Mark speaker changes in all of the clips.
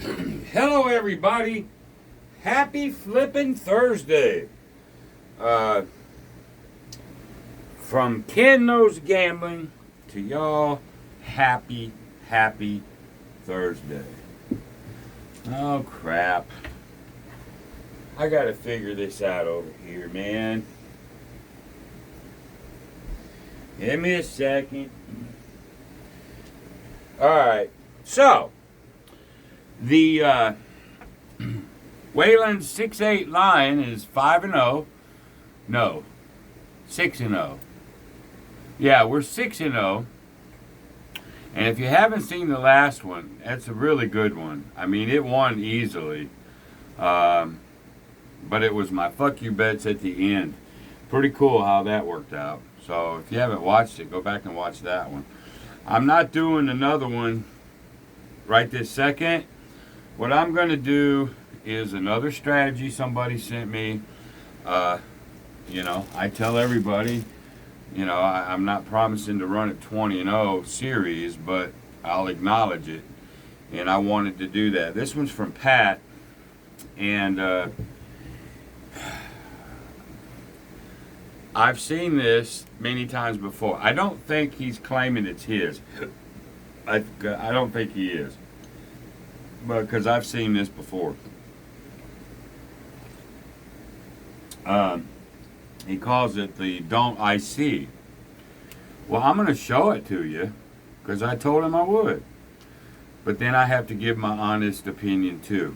Speaker 1: Hello, everybody. Happy flippin' Thursday. Uh, from Ken Knows Gambling to y'all, happy Thursday. Oh, crap. I gotta figure this out over here, man. Give me a second. Alright, so, the Wayland 6'8" Lion is 5-0. No, 6-0. Yeah, we're 6-0. And if you haven't seen the last one, that's a really good one. I mean, it won easily. But it was my fuck you bets at the end. Pretty cool how that worked out. So if you haven't watched it, go back and watch that one. I'm not doing another one right this second. What I'm going to do is another strategy somebody sent me. I tell everybody, I'm not promising to run it 20-0 series, but I'll acknowledge it. And I wanted to do that. This one's from Pat. And I've seen this many times before. I don't think he's claiming it's his. I don't think he is. Because I've seen this before. He calls it the Don't I See. Well, I'm going to show it to you because I told him I would. But then I have to give my honest opinion too.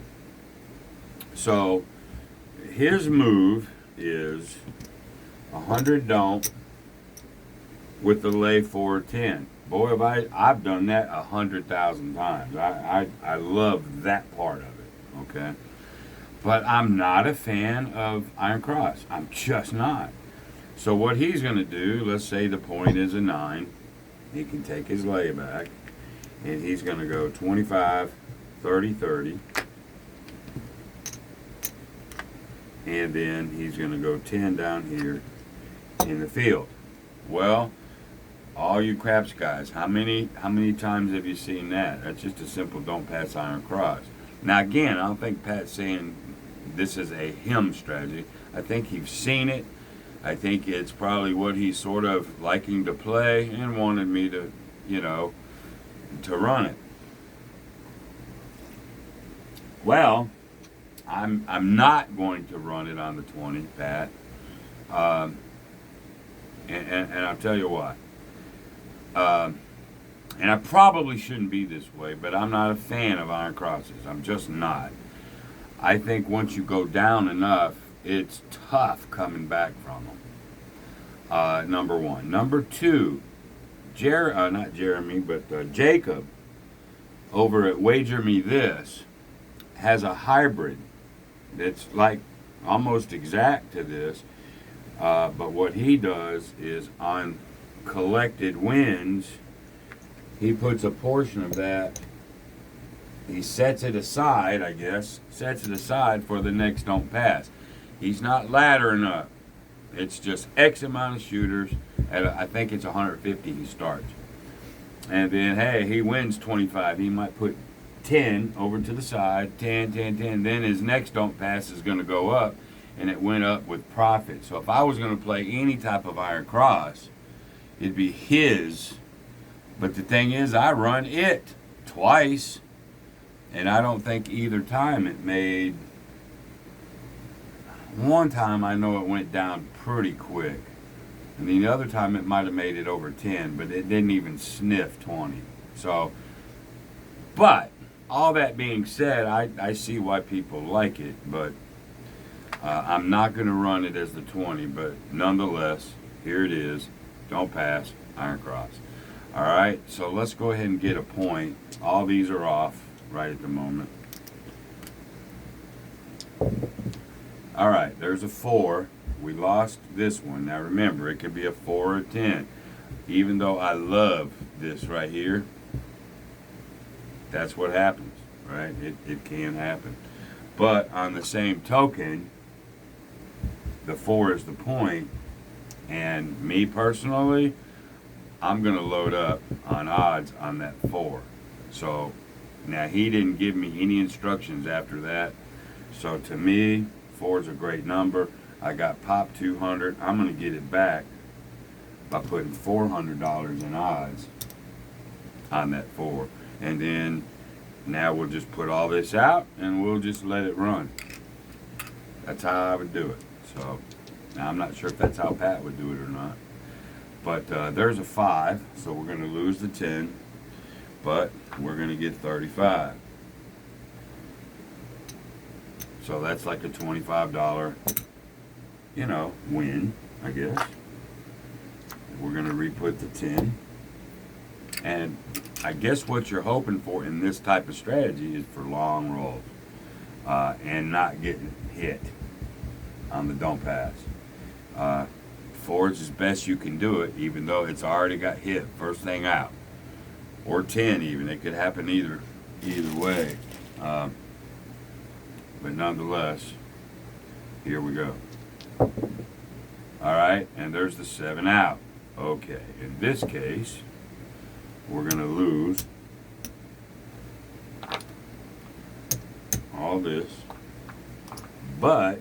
Speaker 1: So his move is 100 don't with the lay 410. Boy, have I've done that 100,000 times. I love that part of it, okay? But I'm not a fan of Iron Cross. I'm just not. So what he's going to do, let's say the point is a 9. He can take his layback, and he's going to go 25, 30, 30. And then he's going to go 10 down here in the field. Well, all you craps guys, how many times have you seen that? That's just a simple don't pass Iron Cross. Now again, I don't think Pat's saying this is a him strategy. I think he's seen it. I think it's probably what he's sort of liking to play and wanted me to, to run it. Well, I'm not going to run it on the 20, Pat. And I'll tell you why. And I probably shouldn't be this way, but I'm not a fan of Iron Crosses. I'm just not. I think once you go down enough, it's tough coming back from them. Number one. Number two, not Jeremy, but Jacob over at Wager Me This has a hybrid that's like almost exact to this. But what he does is on collected wins, he puts a portion of that, he sets it aside, for the next don't pass. He's not laddering up. It's just X amount of shooters. I think it's 150 he starts. And then, hey, he wins 25. He might put 10 over to the side, 10. Then his next don't pass is going to go up, and it went up with profit. So if I was going to play any type of Iron Cross, it'd be his. But the thing is, I run it twice, and I don't think either time it made. One time I know it went down pretty quick, and the other time it might have made it over 10, but it didn't even sniff 20. So, but all that being said, I see why people like it, but I'm not going to run it as the 20, but nonetheless, here it is. Don't pass, Iron Cross. All right, so let's go ahead and get a point. All these are off right at the moment. All right, there's a 4. We lost this one. Now remember, it could be a 4 or 10. Even though I love this right here, that's what happens, right? It can happen. But on the same token, the 4 is the point, and me personally, I'm going to load up on odds on that 4. So Now, he didn't give me any instructions after that. So to me, 4 is a great number. I got pop 200. I'm going to get it back by putting $400 in odds on that 4. And then now we'll just put all this out and we'll just let it run. That's how I would do it. So now I'm not sure if that's how Pat would do it or not. But there's a 5, so we're going to lose the 10, but we're going to get 35. So that's like a $25, win, I guess. We're going to re-put the 10. And I guess what you're hoping for in this type of strategy is for long rolls and not getting hit on the don't pass. 4 is as best you can do it, even though it's already got hit first thing out, or 10 even. It could happen either way, but nonetheless, here we go. All right, and there's the 7 out. Okay, in this case, we're gonna lose all this, but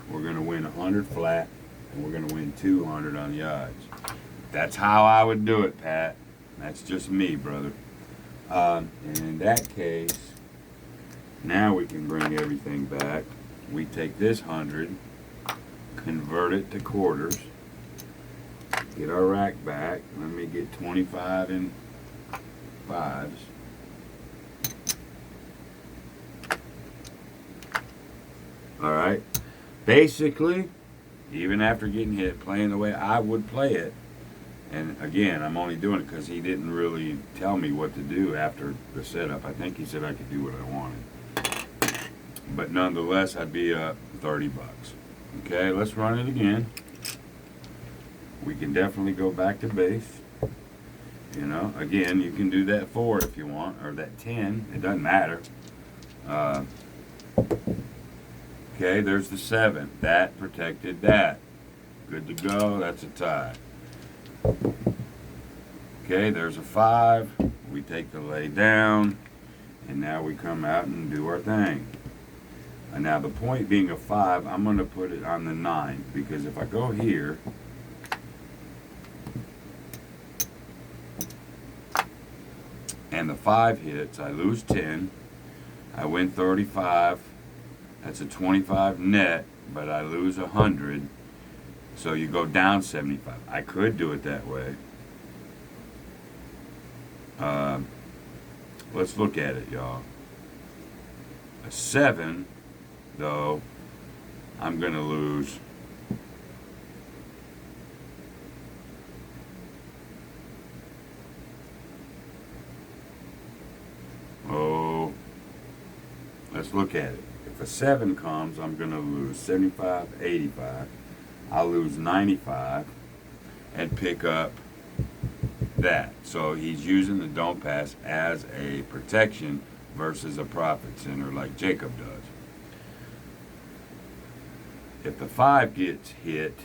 Speaker 1: we're going to win 100 flat, and we're going to win 200 on the odds. That's how I would do it, Pat. That's just me, brother. And in that case, now we can bring everything back. We take this 100, convert it to quarters, get our rack back. Let me get 25 in 5s. All right. Basically, even after getting hit, playing the way I would play it, and again, I'm only doing it because he didn't really tell me what to do after the setup. I think he said I could do what I wanted. But nonetheless, I'd be up 30 bucks. Okay, let's run it again. We can definitely go back to base. Again, you can do that 4 if you want, or that 10. It doesn't matter. Okay, there's the 7. That protected that. Good to go. That's a tie. Okay, there's a 5. We take the lay down, and now we come out and do our thing. And now the point being a 5, I'm going to put it on the 9, because if I go here, and the 5 hits, I lose 10. I win 35. That's a 25 net, but I lose 100. So you go down 75. I could do it that way. Let's look at it, y'all. A 7, though, I'm going to lose. Oh, let's look at it. If a 7 comes, I'm going to lose 75, 85. I'll lose 95 and pick up that. So he's using the don't pass as a protection versus a profit center like Jacob does. If the 5 gets hit,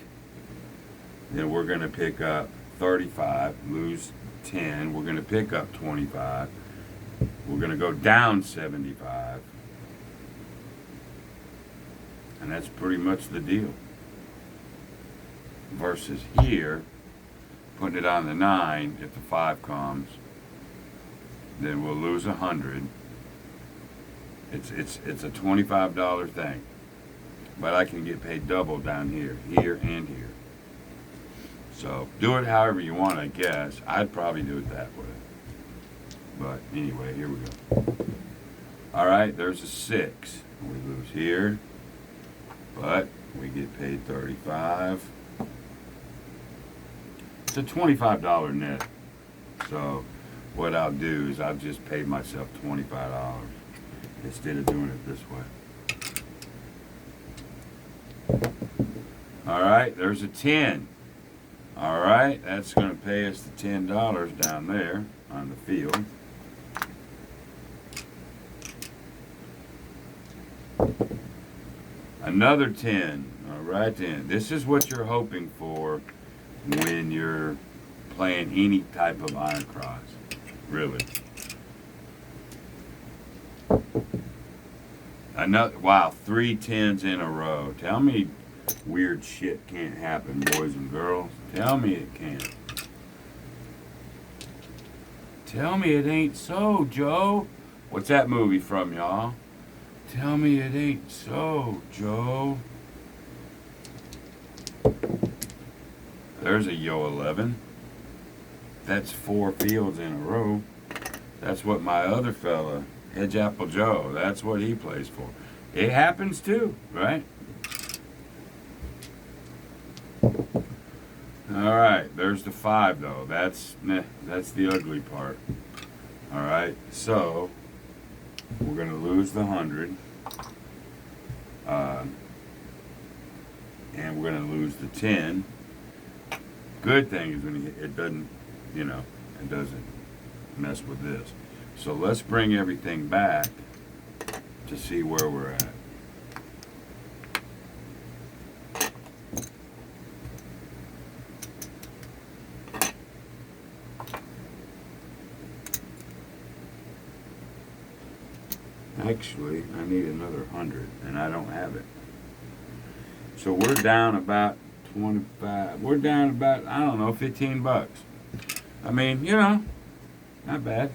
Speaker 1: then we're going to pick up 35, lose 10. We're going to pick up 25. We're going to go down 75. And that's pretty much the deal. Versus here, putting it on the 9, if the 5 comes, then we'll lose 100. It's a $25 thing. But I can get paid double down here, and here. So do it however you want, I guess. I'd probably do it that way. But anyway, here we go. All right, there's a 6. We lose here. But we get paid 35. It's a $25 net. So what I'll do is I'll just pay myself $25 instead of doing it this way. All right, there's a 10. All right, that's going to pay us the $10 down there on the field. Another 10. All right then. This is what you're hoping for when you're playing any type of iron cross. Really. Another, wow, 3 10s in a row. Tell me weird shit can't happen, boys and girls. Tell me it can't. Tell me it ain't so, Joe. What's that movie from, y'all? Tell me it ain't so, Joe. There's a Yo 11. That's 4 fields in a row. That's what my other fella, Edge Apple Joe, that's what he plays for. It happens too, right? All right, there's the 5 though. That's the ugly part. All right, so we're gonna lose the 100, and we're gonna lose the 10. Good thing is when it doesn't, it doesn't mess with this. So let's bring everything back to see where we're at. Actually, I need another 100, and I don't have it. So we're down about 25. We're down about, I don't know, 15 bucks. I mean, not bad.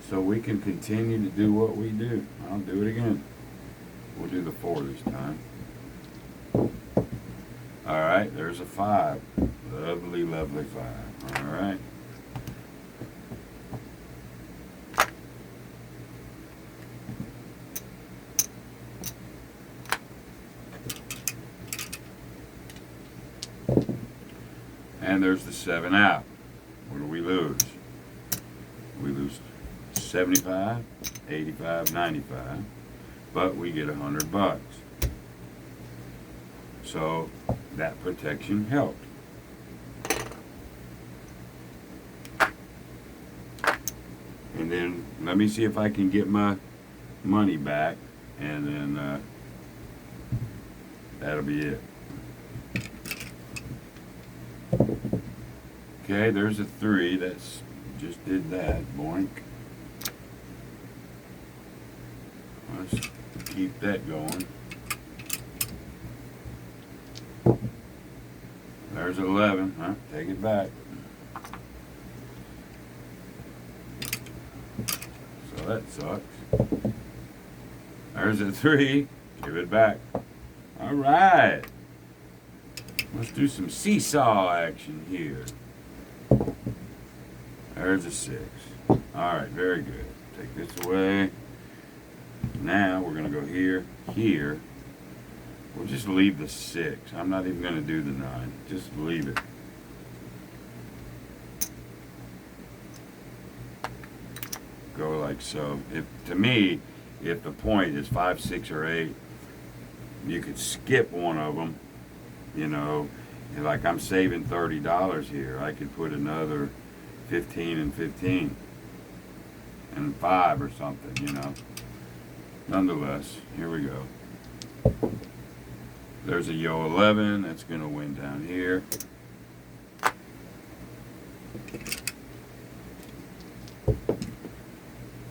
Speaker 1: So we can continue to do what we do. I'll do it again. We'll do the 4 this time. All right, there's a 5. Lovely, lovely 5. All right. And there's the 7 out. What do we lose? We lose 75, 85, 95, but we get 100 bucks. So that protection helped. And then let me see if I can get my money back, and then that'll be it. Okay, there's a 3. That's just did that. Boink. Let's keep that going. There's 11. Huh? Take it back. So that sucks. There's a 3. Give it back. All right. Let's do some seesaw action here. There's a 6. All right, very good. Take this away. Now we're going to go here, here. We'll just leave the 6. I'm not even going to do the 9. Just leave it. Go like so. To me, if the point is 5, 6, or 8, you could skip one of them. And like I'm saving $30 here. I could put another 15 and 15 and 5 or something, Nonetheless, here we go. There's a Yo 11. That's going to win down here.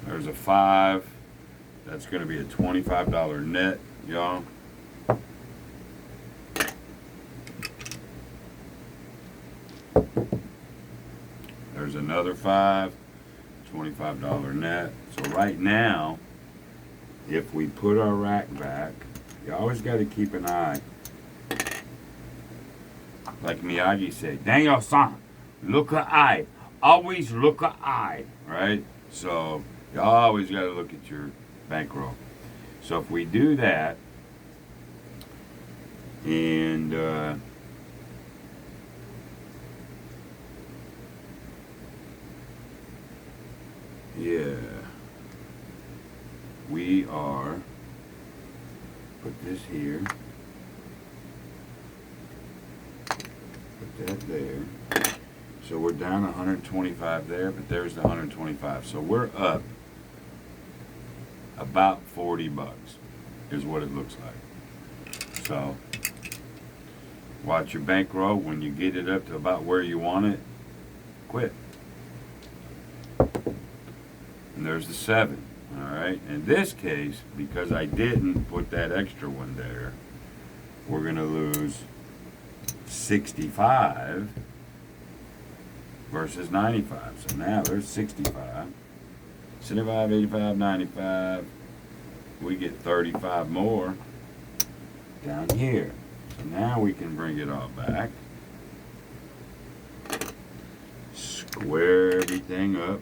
Speaker 1: There's a 5. That's going to be a $25 net, y'all. There's another 5, $25 net. So right now, if we put our rack back, you always got to keep an eye. Like Miyagi said, Daniel-san, look a eye. Always look a eye, right? So you always got to look at your bankroll. So if we do that, and yeah, we are, put this here, put that there. So we're down 125 there, but there's the 125. So we're up about 40 bucks is what it looks like. So watch your bankroll. When you get it up to about where you want it, quit. And there's the 7. All right. In this case, because I didn't put that extra one there, we're going to lose 65 versus 95. So now there's 65. 75, 85, 95. We get 35 more down here. So now we can bring it all back. Square everything up.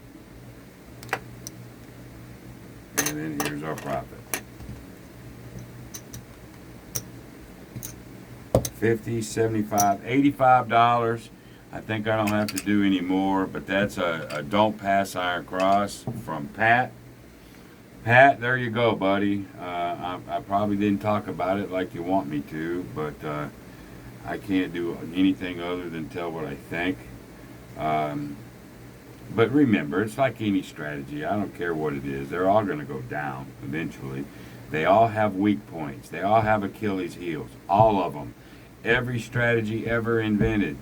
Speaker 1: And then here's our profit. 50, 75, $85. I think I don't have to do any more, but that's a Don't Pass Iron Cross from Pat. Pat, there you go, buddy. I probably didn't talk about it like you want me to, but I can't do anything other than tell what I think. But remember, it's like any strategy. I don't care what it is. They're all going to go down eventually. They all have weak points. They all have Achilles heels. All of them. Every strategy ever invented.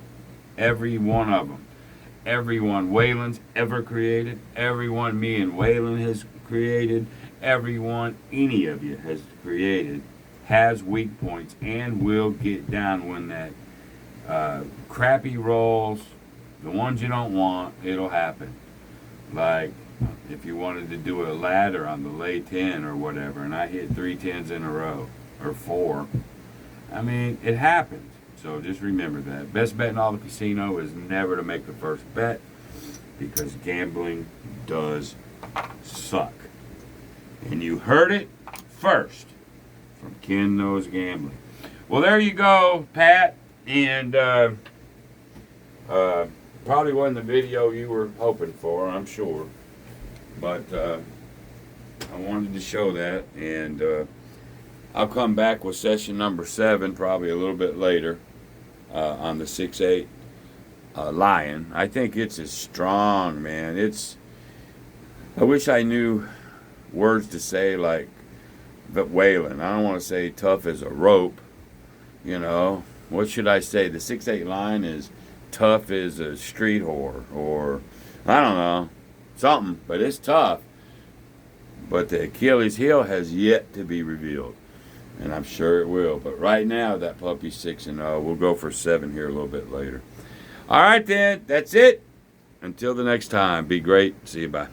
Speaker 1: Every one of them. Every one Waylon's ever created. Every one me and Waylon has created. Every one any of you has created has weak points and will get down when that crappy rolls. The ones you don't want, it'll happen. Like if you wanted to do a ladder on the lay 10 or whatever, and I hit 3 10s in a row, or 4. I mean, it happens. So just remember that. Best bet in all the casino is never to make the first bet, because gambling does suck. And you heard it first from Ken Knows Gambling. Well, there you go, Pat. And probably wasn't the video you were hoping for, I'm sure. But I wanted to show that. And I'll come back with session number 7 probably a little bit later on the 6-8 Lion. I think it's as strong, man. I wish I knew words to say like Waylon. I don't want to say tough as a rope. You know, what should I say? The 6-8 Lion is tough as a street whore, or I don't know, something, but it's tough. But the Achilles heel has yet to be revealed, and I'm sure it will. But right now, that puppy's 6-0. We'll go for 7 here a little bit later. All right, then, that's it. Until the next time, be great. See you, bye.